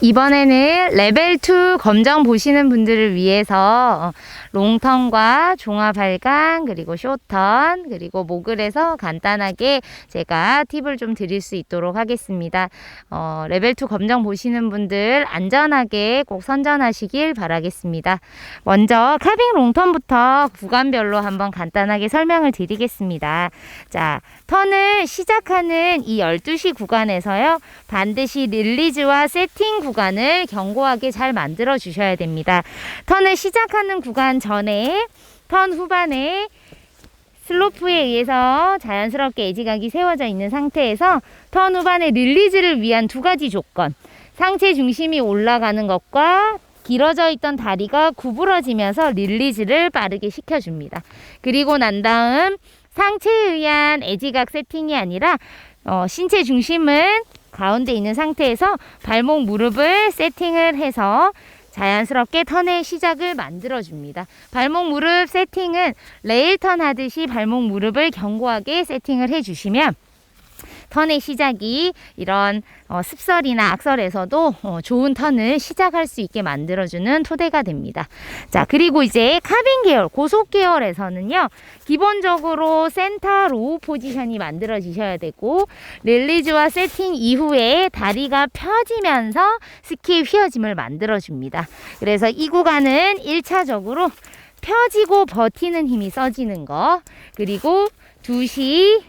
이번에는 레벨 2 검정 보시는 분들을 위해서 롱턴과 종합 발광 그리고 숏턴 그리고 모글에서 간단하게 제가 팁을 좀 드릴 수 있도록 하겠습니다. 레벨 2 검정 보시는 분들 안전하게 꼭 선전하시길 바라겠습니다. 먼저 카빙 롱턴부터 구간별로 한번 간단하게 설명을 드리겠습니다. 자, 턴을 시작하는 이 12시 구간에서요, 반드시 릴리즈와 세팅 구간을 견고하게 잘 만들어 주셔야 됩니다. 턴을 시작하는 구간 전에 턴 후반에 슬로프에 의해서 자연스럽게 에지각이 세워져 있는 상태에서 턴 후반에 릴리즈를 위한 두 가지 조건, 상체 중심이 올라가는 것과 길어져 있던 다리가 구부러지면서 릴리즈를 빠르게 시켜줍니다. 그리고 난 다음 상체에 의한 에지각 세팅이 아니라 신체 중심은 가운데 있는 상태에서 발목 무릎을 세팅을 해서 자연스럽게 턴의 시작을 만들어줍니다. 발목 무릎 세팅은 레일 턴 하듯이 발목 무릎을 견고하게 세팅을 해주시면 턴의 시작이 이런 습설이나 악설에서도 좋은 턴을 시작할 수 있게 만들어주는 토대가 됩니다. 자, 그리고 이제 카빙 계열, 고속 계열에서는요, 기본적으로 센터 로우 포지션이 만들어지셔야 되고, 릴리즈와 세팅 이후에 다리가 펴지면서 스키의 휘어짐을 만들어줍니다. 그래서 이 구간은 1차적으로 펴지고 버티는 힘이 써지는 거, 그리고 2시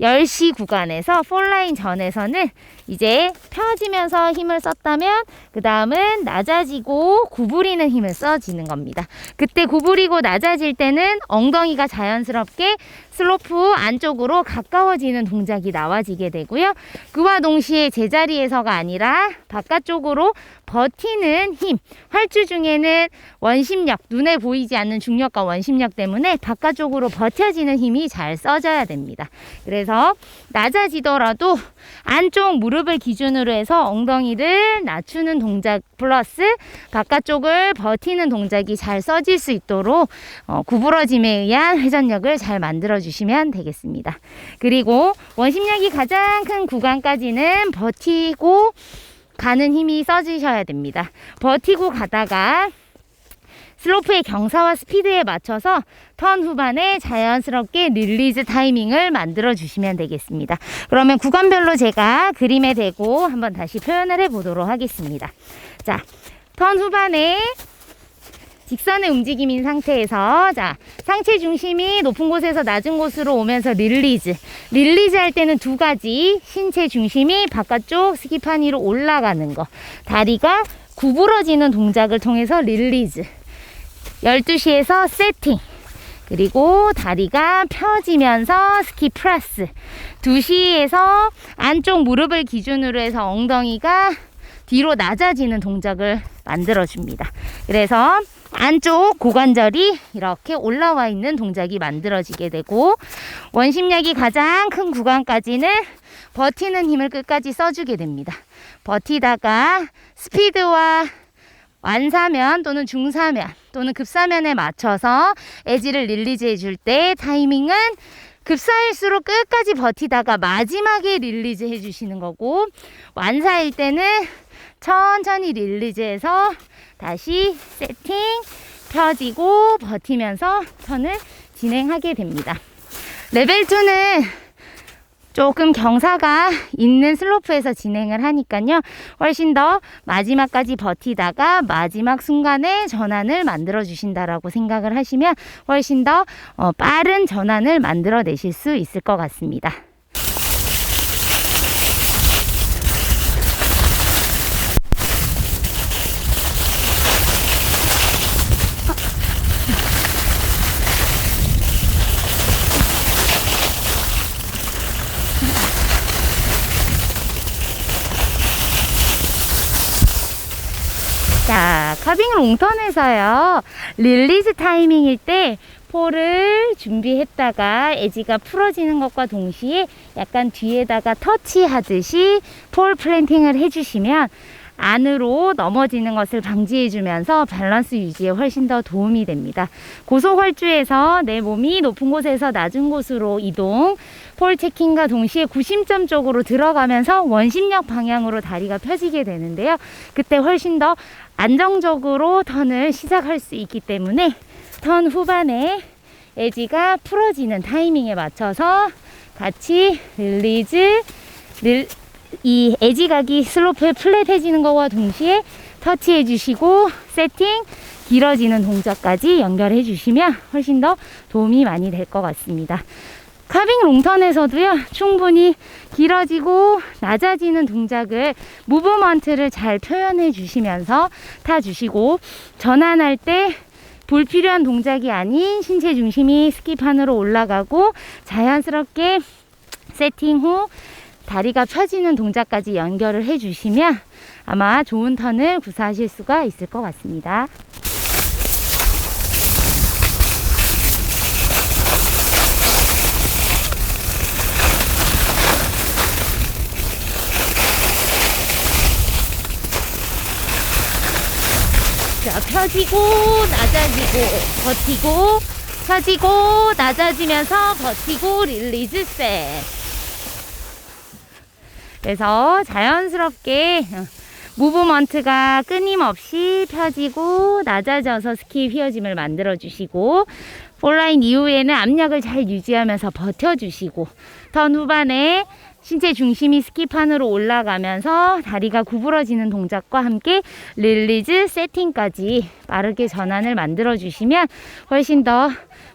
10시 구간에서 폴라인 전에서는 이제 펴지면서 힘을 썼다면 그 다음은 낮아지고 구부리는 힘을 써지는 겁니다. 그때 구부리고 낮아질 때는 엉덩이가 자연스럽게 슬로프 안쪽으로 가까워지는 동작이 나와지게 되고요. 그와 동시에 제자리에서가 아니라 바깥쪽으로 버티는 힘, 활주 중에는 원심력, 눈에 보이지 않는 중력과 원심력 때문에 바깥쪽으로 버텨지는 힘이 잘 써져야 됩니다. 그래서 낮아지더라도 안쪽 무릎을 기준으로 해서 엉덩이를 낮추는 동작 플러스 바깥쪽을 버티는 동작이 잘 써질 수 있도록 구부러짐에 의한 회전력을 잘 만들어 주시면 되겠습니다. 그리고 원심력이 가장 큰 구간까지는 버티고 가는 힘이 써지셔야 됩니다. 버티고 가다가 슬로프의 경사와 스피드에 맞춰서 턴 후반에 자연스럽게 릴리즈 타이밍을 만들어 주시면 되겠습니다. 그러면 구간별로 제가 그림에 대고 한번 다시 표현을 해 보도록 하겠습니다. 자, 턴 후반에 직선의 움직임인 상태에서, 자, 상체 중심이 높은 곳에서 낮은 곳으로 오면서 릴리즈 할 때는 두 가지, 신체 중심이 바깥쪽 스키판 위로 올라가는 거, 다리가 구부러지는 동작을 통해서 릴리즈, 12시에서 세팅, 그리고 다리가 펴지면서 스키 프레스, 2시에서 안쪽 무릎을 기준으로 해서 엉덩이가 뒤로 낮아지는 동작을 만들어줍니다. 그래서 안쪽 고관절이 이렇게 올라와 있는 동작이 만들어지게 되고, 원심력이 가장 큰 구간까지는 버티는 힘을 끝까지 써주게 됩니다. 버티다가 스피드와 완사면 또는 중사면 또는 급사면에 맞춰서 에지를 릴리즈 해줄 때 타이밍은 급사일수록 끝까지 버티다가 마지막에 릴리즈 해주시는 거고, 완사일 때는 천천히 릴리즈해서 다시 세팅, 펴지고 버티면서 턴을 진행하게 됩니다. 레벨 2는 조금 경사가 있는 슬로프에서 진행을 하니까요, 훨씬 더 마지막까지 버티다가 마지막 순간에 전환을 만들어 주신다라고 생각을 하시면 훨씬 더 빠른 전환을 만들어 내실 수 있을 것 같습니다. 자, 카빙 롱턴에서요, 릴리즈 타이밍일 때 폴을 준비했다가 에지가 풀어지는 것과 동시에 약간 뒤에다가 터치하듯이 폴 플랜팅을 해주시면 안으로 넘어지는 것을 방지해주면서 밸런스 유지에 훨씬 더 도움이 됩니다. 고속활주에서 내 몸이 높은 곳에서 낮은 곳으로 이동, 폴 체킹과 동시에 구심점 쪽으로 들어가면서 원심력 방향으로 다리가 펴지게 되는데요. 그때 훨씬 더 안정적으로 턴을 시작할 수 있기 때문에 턴 후반에 에지가 풀어지는 타이밍에 맞춰서 같이 릴리즈, 이 에지 각이 슬로프에 플랫해지는 것과 동시에 터치해 주시고 세팅, 길어지는 동작까지 연결해 주시면 훨씬 더 도움이 많이 될 것 같습니다. 카빙 롱턴에서도요, 충분히 길어지고 낮아지는 동작을, 무브먼트를 잘 표현해 주시면서 타주시고, 전환할 때 불필요한 동작이 아닌 신체 중심이 스킵판으로 올라가고 자연스럽게 세팅 후 다리가 펴지는 동작까지 연결을 해주시면 아마 좋은 턴을 구사하실 수가 있을 것 같습니다. 자, 펴지고 낮아지고 버티고, 펴지고 낮아지면서 버티고 릴리즈 셋. 그래서 자연스럽게 무브먼트가 끊임없이 펴지고 낮아져서 스킵 휘어짐을 만들어 주시고, 폴라인 이후에는 압력을 잘 유지하면서 버텨주시고, 턴 후반에 신체 중심이 스킵판으로 올라가면서 다리가 구부러지는 동작과 함께 릴리즈 세팅까지 빠르게 전환을 만들어 주시면 훨씬 더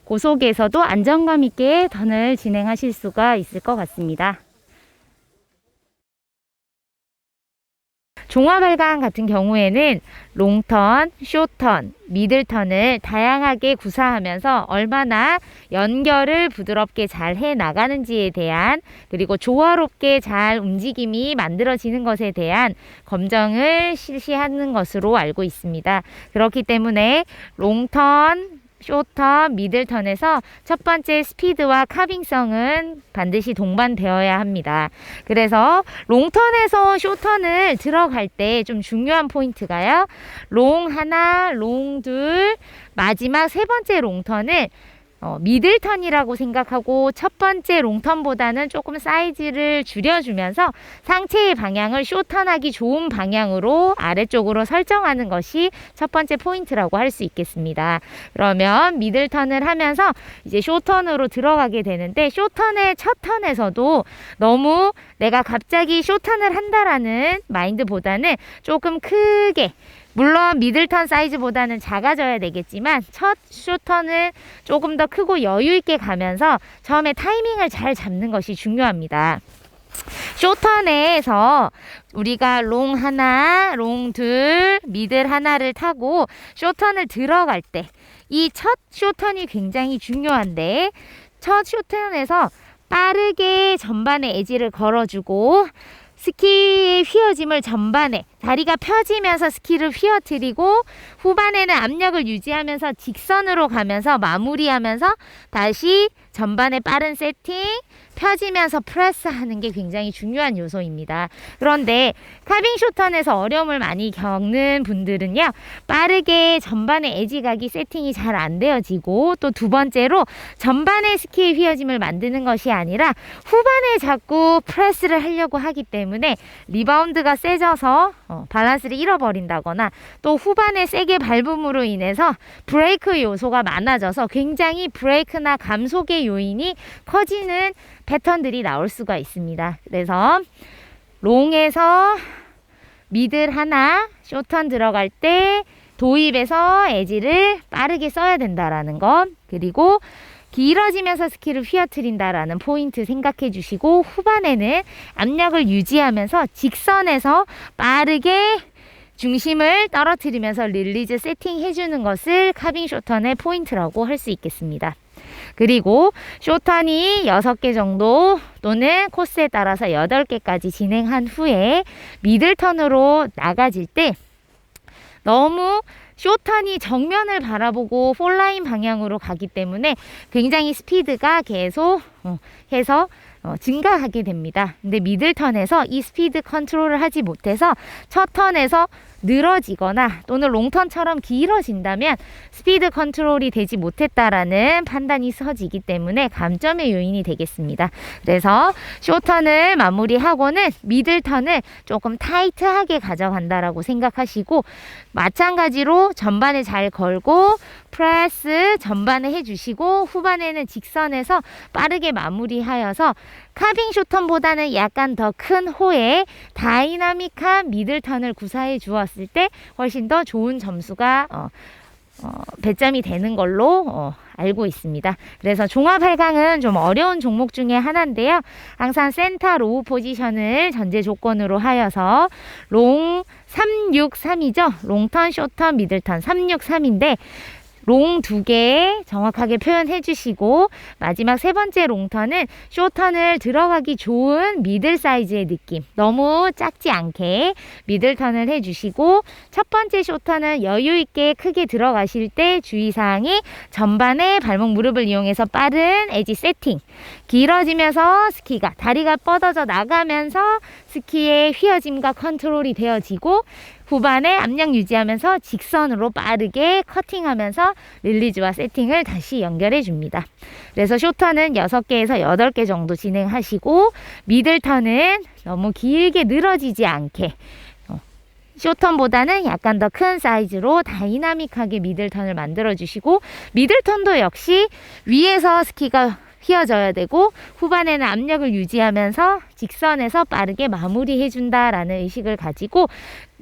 고속에서도 안정감 있게 턴을 진행하실 수가 있을 것 같습니다. 종합발광 같은 경우에는 롱턴, 숏턴, 미들턴을 다양하게 구사하면서 얼마나 연결을 부드럽게 잘 해나가는지에 대한, 그리고 조화롭게 잘 움직임이 만들어지는 것에 대한 검증을 실시하는 것으로 알고 있습니다. 그렇기 때문에 롱턴, 숏턴, 미들턴에서 첫 번째 스피드와 카빙성은 반드시 동반되어야 합니다. 그래서 롱턴에서 숏턴을 들어갈 때 좀 중요한 포인트가요, 롱 하나, 롱 둘, 마지막 세 번째 롱턴을 미들턴이라고 생각하고 첫 번째 롱턴보다는 조금 사이즈를 줄여주면서 상체의 방향을 숏턴하기 좋은 방향으로 아래쪽으로 설정하는 것이 첫 번째 포인트라고 할 수 있겠습니다. 그러면 미들턴을 하면서 이제 숏턴으로 들어가게 되는데, 숏턴의 첫 턴에서도 너무 내가 갑자기 숏턴을 한다라는 마인드보다는 조금 크게, 물론 미들턴 사이즈보다는 작아져야 되겠지만 첫 숏턴을 조금 더 크고 여유 있게 가면서 처음에 타이밍을 잘 잡는 것이 중요합니다. 숏턴에서 우리가 롱 하나, 롱 둘, 미들 하나를 타고 숏턴을 들어갈 때 이 첫 숏턴이 굉장히 중요한데, 첫 숏턴에서 빠르게 전반에 에지를 걸어주고 스키의 휘어짐을 전반에 다리가 펴지면서 스키를 휘어뜨리고, 후반에는 압력을 유지하면서 직선으로 가면서 마무리하면서 다시 전반에 빠른 세팅, 펴지면서 프레스하는 게 굉장히 중요한 요소입니다. 그런데 카빙 숏턴에서 어려움을 많이 겪는 분들은요, 빠르게 전반에 에지각이 세팅이 잘 안 되어지고, 또 두 번째로 전반에 스키의 휘어짐을 만드는 것이 아니라 후반에 자꾸 프레스를 하려고 하기 때문에 리바운드가 세져서 밸런스를 잃어버린다거나, 또 후반에 세게 밟음으로 인해서 브레이크 요소가 많아져서 굉장히 브레이크나 감속의 요인이 커지는 패턴들이 나올 수가 있습니다. 그래서 롱에서 미들 하나, 숏턴 들어갈 때 도입에서 에지를 빠르게 써야 된다라는 것, 그리고 길어지면서 스키를 휘어뜨린다라는 포인트 생각해 주시고, 후반에는 압력을 유지하면서 직선에서 빠르게 중심을 떨어뜨리면서 릴리즈 세팅 해주는 것을 카빙 숏턴의 포인트라고 할 수 있겠습니다. 그리고 숏턴이 6개 정도 또는 코스에 따라서 8개까지 진행한 후에 미들턴으로 나가질 때 너무 숏턴이 정면을 바라보고 폴라인 방향으로 가기 때문에 굉장히 스피드가 계속 해서 증가하게 됩니다. 근데 미들턴에서 이 스피드 컨트롤을 하지 못해서 첫 턴에서 늘어지거나 또는 롱턴처럼 길어진다면 스피드 컨트롤이 되지 못했다라는 판단이 서지기 때문에 감점의 요인이 되겠습니다. 그래서 쇼턴을 마무리하고는 미들턴을 조금 타이트하게 가져간다라고 생각하시고, 마찬가지로 전반에 잘 걸고 프레스 전반에 해주시고 후반에는 직선에서 빠르게 마무리하여서 카빙 쇼턴보다는 약간 더 큰 호에 다이나믹한 미들턴을 구사해 주었을 때 훨씬 더 좋은 점수가 배점이 되는 걸로 알고 있습니다. 그래서 종합 8강은 좀 어려운 종목 중에 하나인데요. 항상 센터 로우 포지션을 전제 조건으로 하여서 롱 363이죠. 롱턴, 쇼턴, 미들턴 363인데 롱 2개 정확하게 표현해 주시고, 마지막 세 번째 롱턴은 쇼턴을 들어가기 좋은 미들 사이즈의 느낌, 너무 작지 않게 미들턴을 해주시고, 첫 번째 쇼턴은 여유 있게 크게 들어가실 때 주의사항이 전반에 발목 무릎을 이용해서 빠른 에지 세팅, 길어지면서 스키가 다리가 뻗어져 나가면서 스키의 휘어짐과 컨트롤이 되어지고, 후반에 압력 유지하면서 직선으로 빠르게 커팅하면서 릴리즈와 세팅을 다시 연결해 줍니다. 그래서 쇼턴은 6개에서 8개 정도 진행하시고, 미들턴은 너무 길게 늘어지지 않게 쇼턴보다는 약간 더 큰 사이즈로 다이나믹하게 미들턴을 만들어 주시고, 미들턴도 역시 위에서 스키가 휘어져야 되고 후반에는 압력을 유지하면서 직선에서 빠르게 마무리해 준다라는 의식을 가지고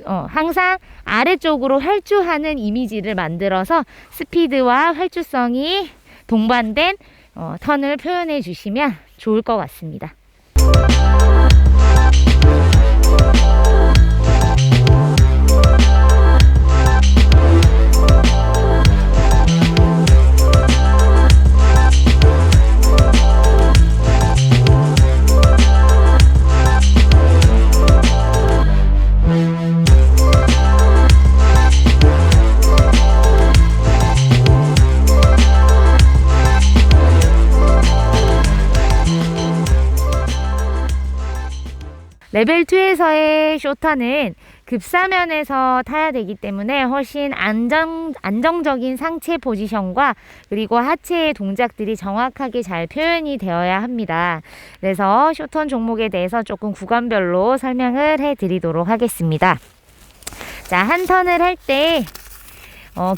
항상 아래쪽으로 활주하는 이미지를 만들어서 스피드와 활주성이 동반된 턴을 표현해 주시면 좋을 것 같습니다. 레벨 2에서의 쇼턴은 급사면에서 타야 되기 때문에 훨씬 안정적인 상체 포지션과 그리고 하체의 동작들이 정확하게 잘 표현이 되어야 합니다. 그래서 쇼턴 종목에 대해서 조금 구간별로 설명을 해드리도록 하겠습니다. 자, 한 턴을 할 때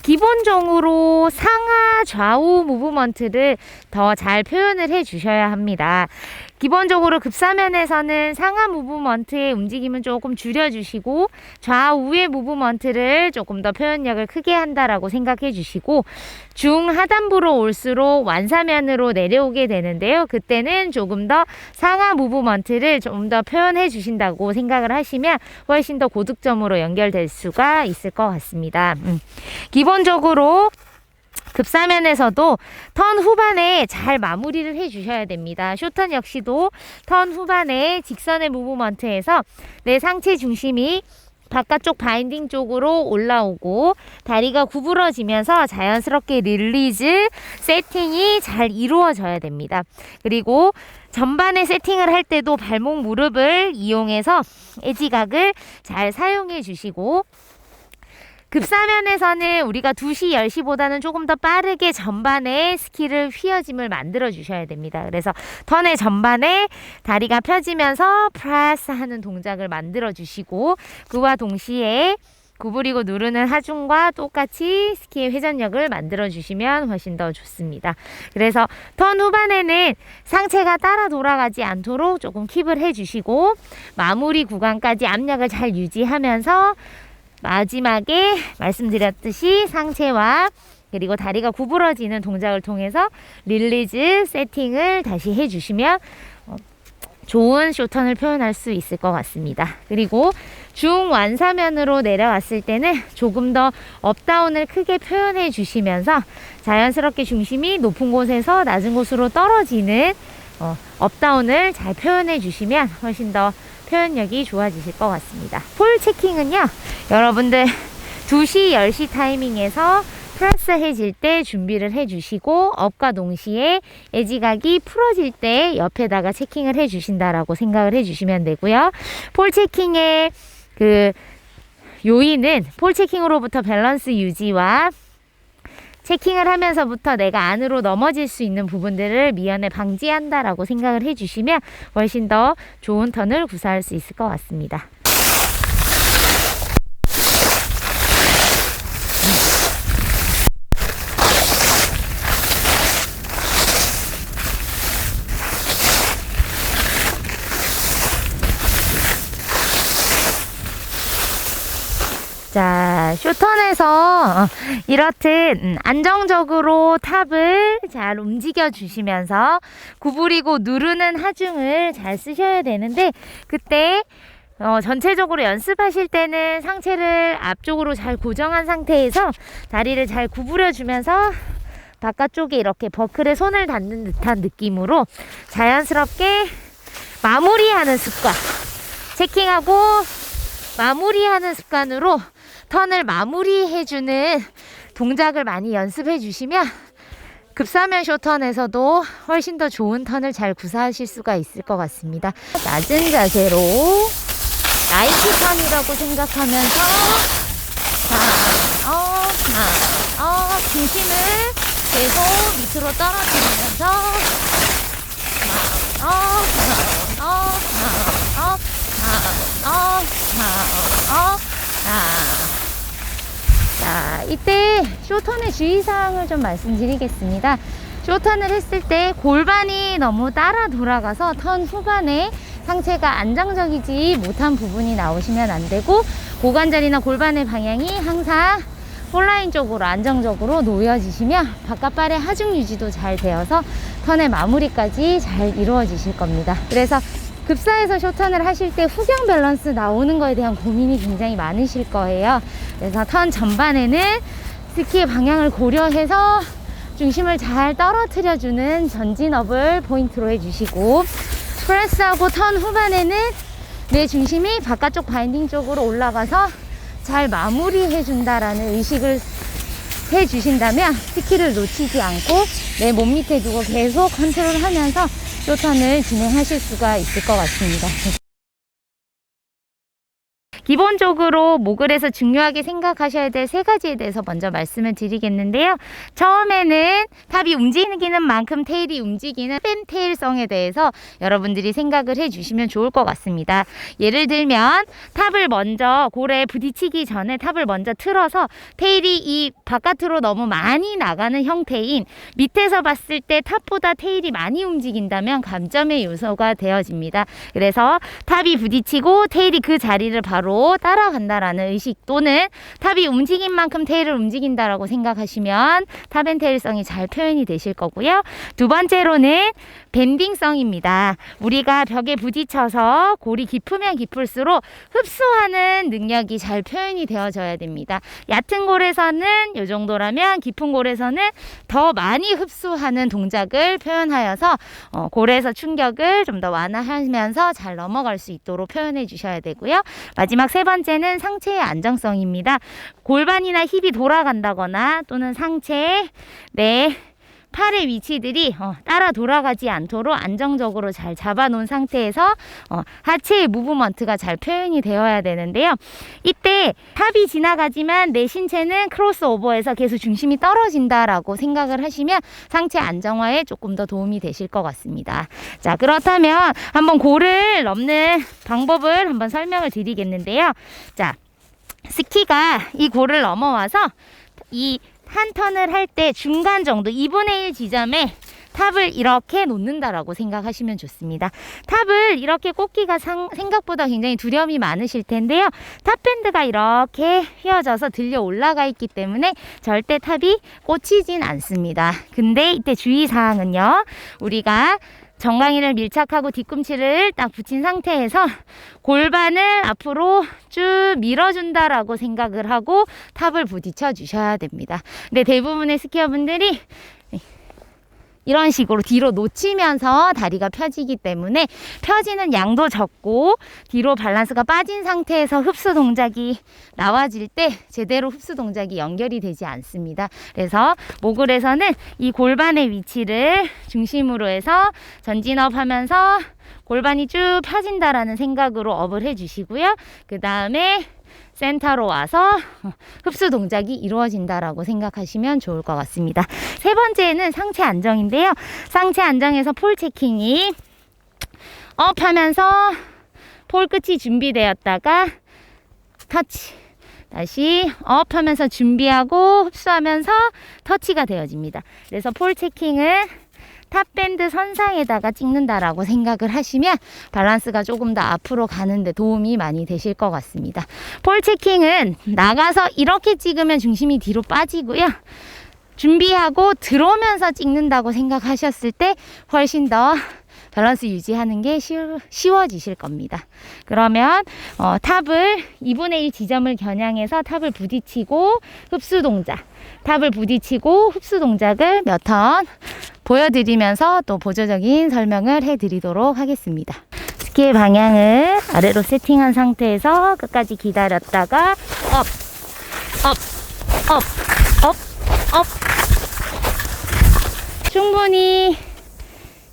기본적으로 상하 좌우 무브먼트를 더 잘 표현을 해 주셔야 합니다. 기본적으로 급사면에서는 상하 무브먼트의 움직임은 조금 줄여주시고 좌우의 무브먼트를 조금 더 표현력을 크게 한다라고 생각해 주시고, 중하단부로 올수록 완사면으로 내려오게 되는데요. 그때는 조금 더 상하 무브먼트를 좀 더 표현해 주신다고 생각을 하시면 훨씬 더 고득점으로 연결될 수가 있을 것 같습니다. 기본적으로 급사면에서도 턴 후반에 잘 마무리를 해주셔야 됩니다. 쇼턴 역시도 턴 후반에 직선의 무브먼트에서 내 상체 중심이 바깥쪽 바인딩 쪽으로 올라오고 다리가 구부러지면서 자연스럽게 릴리즈, 세팅이 잘 이루어져야 됩니다. 그리고 전반에 세팅을 할 때도 발목 무릎을 이용해서 에지각을 잘 사용해 주시고, 급사면에서는 우리가 2시, 10시보다는 조금 더 빠르게 전반에 스키를 휘어짐을 만들어 주셔야 됩니다. 그래서 턴의 전반에 다리가 펴지면서 프레스 하는 동작을 만들어 주시고, 그와 동시에 구부리고 누르는 하중과 똑같이 스키의 회전력을 만들어 주시면 훨씬 더 좋습니다. 그래서 턴 후반에는 상체가 따라 돌아가지 않도록 조금 킵을 해주시고, 마무리 구간까지 압력을 잘 유지하면서 마지막에 말씀드렸듯이 상체와 그리고 다리가 구부러지는 동작을 통해서 릴리즈, 세팅을 다시 해주시면 좋은 쇼턴을 표현할 수 있을 것 같습니다. 그리고 중완사면으로 내려왔을 때는 조금 더 업다운을 크게 표현해 주시면서 자연스럽게 중심이 높은 곳에서 낮은 곳으로 떨어지는 업다운을 잘 표현해 주시면 훨씬 더 표현력이 좋아지실 것 같습니다. 폴 체킹은요, 여러분들 2시, 10시 타이밍에서 프레스 해질 때 준비를 해주시고 업과 동시에 에지각이 풀어질 때 옆에다가 체킹을 해주신다라고 생각을 해주시면 되고요. 폴 체킹의 그 요인은 폴 체킹으로부터 밸런스 유지와 체킹을 하면서부터 내가 안으로 넘어질 수 있는 부분들을 미연에 방지한다라고 생각을 해주시면 훨씬 더 좋은 턴을 구사할 수 있을 것 같습니다. 자, 쇼턴에서 이렇듯 안정적으로 탑을 잘 움직여 주시면서 구부리고 누르는 하중을 잘 쓰셔야 되는데, 그때 전체적으로 연습하실 때는 상체를 앞쪽으로 잘 고정한 상태에서 다리를 잘 구부려 주면서 바깥쪽에 이렇게 버클에 손을 닿는 듯한 느낌으로 자연스럽게 마무리하는 습관, 체킹하고 마무리하는 습관으로 턴을 마무리해주는 동작을 많이 연습해 주시면 급사면 쇼턴에서도 훨씬 더 좋은 턴을 잘 구사하실 수가 있을 것 같습니다. 낮은 자세로 나이키 턴이라고 생각하면서 중심을 계속 밑으로 떨어뜨리면서 자, 이때 쇼턴의 주의사항을 좀 말씀드리겠습니다. 쇼턴을 했을 때 골반이 너무 따라 돌아가서 턴 후반에 상체가 안정적이지 못한 부분이 나오시면 안 되고, 고관절이나 골반의 방향이 항상 폴라인 쪽으로 안정적으로 놓여지시면 바깥발의 하중 유지도 잘 되어서 턴의 마무리까지 잘 이루어지실 겁니다. 그래서 급사에서 쇼턴을 하실 때 후경 밸런스 나오는 거에 대한 고민이 굉장히 많으실 거예요. 그래서 턴 전반에는 스키의 방향을 고려해서 중심을 잘 떨어뜨려주는 전진업을 포인트로 해주시고, 프레스하고 턴 후반에는 내 중심이 바깥쪽 바인딩 쪽으로 올라가서 잘 마무리해준다라는 의식을 해주신다면 스키를 놓치지 않고 내 몸 밑에 두고 계속 컨트롤하면서 쇼턴을 진행하실 수가 있을 것 같습니다. 기본적으로 모글에서 중요하게 생각하셔야 될 세 가지에 대해서 먼저 말씀을 드리겠는데요. 처음에는 탑이 움직이는 만큼 테일이 움직이는 팬테일성에 대해서 여러분들이 생각을 해주시면 좋을 것 같습니다. 예를 들면 탑을 먼저 골에 부딪히기 전에 탑을 먼저 틀어서 테일이 이 바깥으로 너무 많이 나가는 형태인, 밑에서 봤을 때 탑보다 테일이 많이 움직인다면 감점의 요소가 되어집니다. 그래서 탑이 부딪히고 테일이 그 자리를 바로 따라간다라는 의식, 또는 탑이 움직인 만큼 테일을 움직인다라고 생각하시면 탑앤테일성이 잘 표현이 되실 거고요. 두 번째로는 밴딩성입니다. 우리가 벽에 부딪혀서 골이 깊으면 깊을수록 흡수하는 능력이 잘 표현이 되어져야 됩니다. 얕은 골에서는 이 정도라면 깊은 골에서는 더 많이 흡수하는 동작을 표현하여서 골에서 충격을 좀 더 완화하면서 잘 넘어갈 수 있도록 표현해 주셔야 되고요. 마지막 세 번째는 상체의 안정성입니다. 골반이나 힙이 돌아간다거나 또는 상체의 팔의 위치들이 따라 돌아가지 않도록 안정적으로 잘 잡아놓은 상태에서 하체의 무브먼트가 잘 표현이 되어야 되는데요. 이때 탑이 지나가지만 내 신체는 크로스오버해서 계속 중심이 떨어진다라고 생각을 하시면 상체 안정화에 조금 더 도움이 되실 것 같습니다. 자, 그렇다면 한번 골을 넘는 방법을 한번 설명을 드리겠는데요. 자, 스키가 이 골을 넘어와서 이 한 턴을 할 때 중간 정도 2분의 1 지점에 탑을 이렇게 놓는다라고 생각하시면 좋습니다. 탑을 이렇게 꽂기가 생각보다 굉장히 두려움이 많으실 텐데요. 탑밴드가 이렇게 휘어져서 들려 올라가 있기 때문에 절대 탑이 꽂히진 않습니다. 근데 이때 주의사항은요, 우리가 정강이를 밀착하고 뒤꿈치를 딱 붙인 상태에서 골반을 앞으로 쭉 밀어준다라고 생각을 하고 탑을 부딪혀 주셔야 됩니다. 근데 대부분의 스키어분들이 이런 식으로 뒤로 놓치면서 다리가 펴지기 때문에 펴지는 양도 적고 뒤로 밸런스가 빠진 상태에서 흡수 동작이 나와질 때 제대로 흡수 동작이 연결이 되지 않습니다. 그래서 모글에서는 이 골반의 위치를 중심으로 해서 전진업 하면서 골반이 쭉 펴진다라는 생각으로 업을 해주시고요. 그 다음에 센터로 와서 흡수 동작이 이루어진다라고 생각하시면 좋을 것 같습니다. 세 번째는 상체 안정인데요. 상체 안정에서 폴 체킹이 업 하면서 폴 끝이 준비되었다가 터치, 다시 업 하면서 준비하고 흡수하면서 터치가 되어집니다. 그래서 폴 체킹은 탑밴드 선상에다가 찍는다라고 생각을 하시면 밸런스가 조금 더 앞으로 가는데 도움이 많이 되실 것 같습니다. 폴 체킹은 나가서 이렇게 찍으면 중심이 뒤로 빠지고요. 준비하고 들어오면서 찍는다고 생각하셨을 때 훨씬 더 밸런스 유지하는 게 쉬워지실 겁니다. 그러면 탑을 2분의 1 지점을 겨냥해서 탑을 부딪히고 흡수 동작, 탑을 부딪히고 흡수 동작을 몇 턴 보여드리면서 또 보조적인 설명을 해드리도록 하겠습니다. 스키의 방향을 아래로 세팅한 상태에서 끝까지 기다렸다가 업, 업, 업, 업, 업. 충분히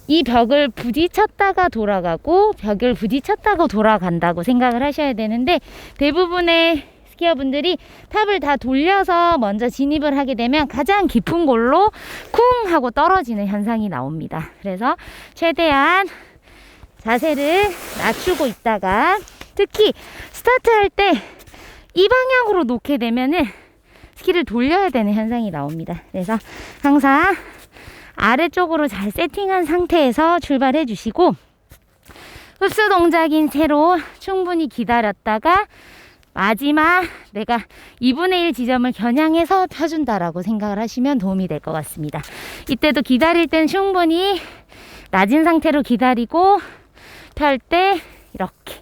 이 벽을 부딪혔다가 돌아가고 벽을 부딪혔다가 돌아간다고 생각을 하셔야 되는데 대부분의 스키어분들이 탑을 다 돌려서 먼저 진입을 하게 되면 가장 깊은 곳로 쿵 하고 떨어지는 현상이 나옵니다. 그래서 최대한 자세를 낮추고 있다가 특히 스타트할 때 이 방향으로 놓게 되면은 스키를 돌려야 되는 현상이 나옵니다. 그래서 항상 아래쪽으로 잘 세팅한 상태에서 출발해 주시고 흡수 동작인 채로 충분히 기다렸다가 마지막 내가 2분의 1 지점을 겨냥해서 펴준다라고 생각을 하시면 도움이 될 것 같습니다. 이때도 기다릴 땐 충분히 낮은 상태로 기다리고 펼 때 이렇게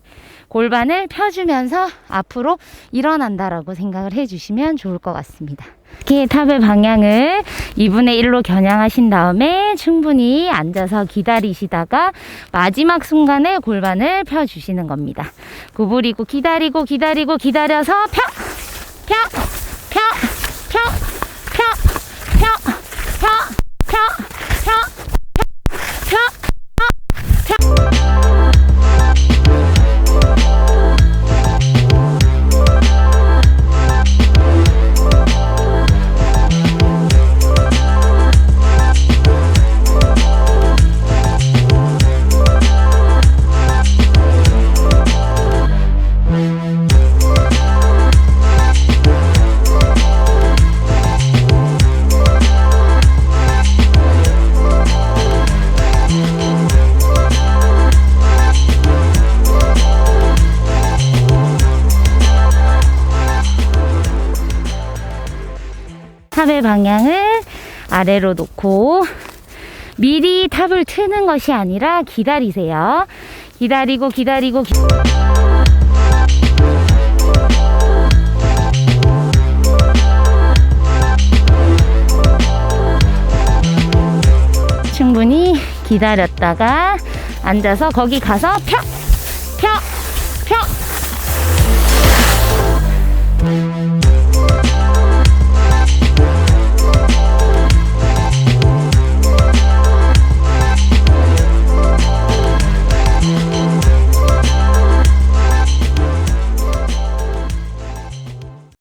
골반을 펴주면서 앞으로 일어난다라고 생각을 해주시면 좋을 것 같습니다. 이렇게 탑의 방향을 2분의 1로 겨냥하신 다음에 충분히 앉아서 기다리시다가 마지막 순간에 골반을 펴주시는 겁니다. 구부리고 기다리고 기다려서 펴! 펴! 펴! 펴! 펴! 펴! 펴! 펴! 펴! 펴! 펴! 탑의 방향을 아래로 놓고 미리 탑을 트는 것이 아니라 기다리세요. 기다리고 충분히 기다렸다가 앉아서 거기 가서 펴! 펴! 펴!